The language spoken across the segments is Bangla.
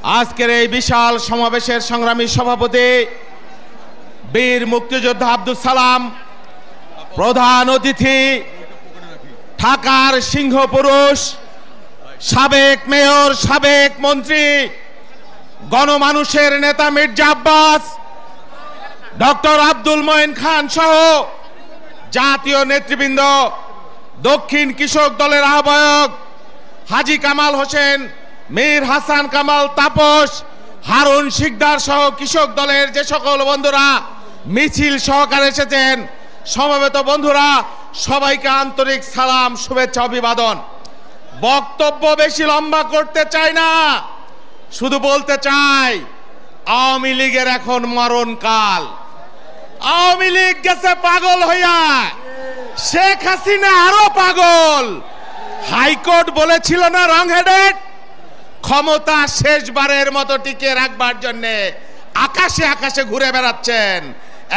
আজকের এই বিশাল সমাবেশের সংগ্রামী সভাপতি বীর মুক্তিযোদ্ধা আব্দুল সালাম, প্রধান অতিথি ঢাকার সিংহপুরুষ সাবেক মেয়র, সাবেক মন্ত্রী, গণমানুষের নেতা মির্জা আব্বাস, ডক্টর আব্দুল মঈন খান সহ জাতীয় নেতৃবৃন্দ, দক্ষিণ কৃষক দলের আহ্বায়ক হাজী কামাল হোসেন, মীর হাসান কামাল তাপস, হারুন শিকদার সহ কৃষক দলের যে সকল বন্ধুরা মিছিল সহকারে এসেছেন, সমবেত বন্ধুরা সবাইকে আন্তরিক সালাম, শুভেচ্ছা, অভিবাদন। বক্তব্য বেশি লম্বা করতে চাই না, শুধু বলতে চাই আওয়ামী লীগের এখন মরণকাল। আওয়ামী লীগ গেছে পাগল হইয়া, শেখ হাসিনা আরো পাগল। হাইকোর্ট বলেছিল না রং হেডেড, ক্ষমতা শেষবারের মতো টিকিয়ে রাখবার জন্য আকাশে আকাশে ঘুরে বেড়াচ্ছেন।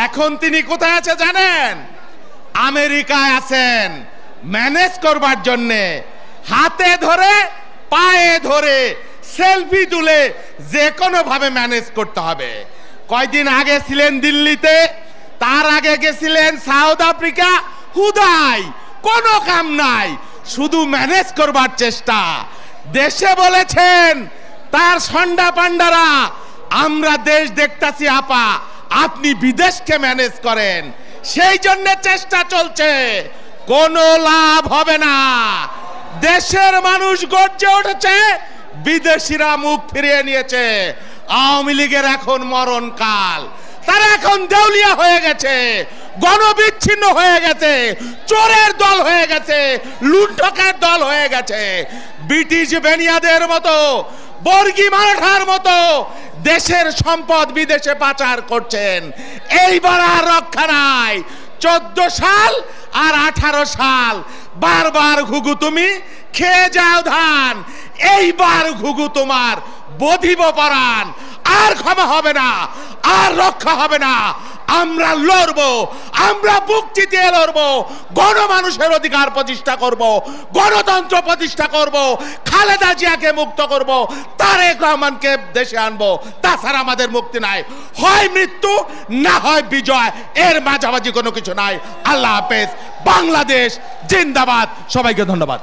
এখন তিনি কোথায় আছে জানেন? আমেরিকায় আছেন ম্যানেজ করবার জন্য। হাতে ধরে পায়ে ধরে সেলফি তুলে যে কোনো ভাবে ম্যানেজ করতে হবে। কয়দিন আগে ছিলেন দিল্লিতে, তার আগে গেছিলেন সাউথ আফ্রিকা। হুদাই কোনো কাম নাই, শুধু ম্যানেজ করবার চেষ্টা। দেশে বলেছেন তার সন্ডা পান্ডারা, আমরা দেশ দেখতাছি আপা, আপনি বিদেশকে ম্যানেজ করেন। সেই জন্য চেষ্টা চলছে, কোনো লাভ হবে না। দেশের মানুষ গর্জে উঠেছে, বিদেশিরা মুখ ফিরিয়ে নিয়েছে। আওয়ামী লীগের এখন মরণকাল। তারা এখন দেউলিয়া হয়ে গেছে, গণবিচ্ছিন্ন হয়ে গেছে, চোরের দল হয়ে গেছে, লুণ্ঠকের দল হয়ে গেছে। ব্রিটিশ বেনিয়াদের মতো, বর্গী মারাঠার মতো দেশের সম্পদ বিদেশে পাচার করছেন। এইবার আর রক্ষা নাই। 14 সাল আর 18 সাল বারবার ঘুঘু তুমি খেয়ে যাও ধান। এইবার ঘুঘু তোমার বধিব পরাণ। আর ক্ষমা হবে না, আর রক্ষা হবে না। আমরা লড়বো, আমরা বুক চিতিয়ে লড়বো। গণমানুষের অধিকার প্রতিষ্ঠা করব, গণতন্ত্র প্রতিষ্ঠা করব, খালেদা জিয়াকে মুক্ত করব, তারেক রহমানকে দেশে আনবো। তাছাড়া আমাদের মুক্তি নাই, হয় মৃত্যু না হয় বিজয়, এর মাঝামাঝি কোনো কিছু নাই। আল্লাহ হাফেজ। বাংলাদেশ জিন্দাবাদ। সবাইকে ধন্যবাদ।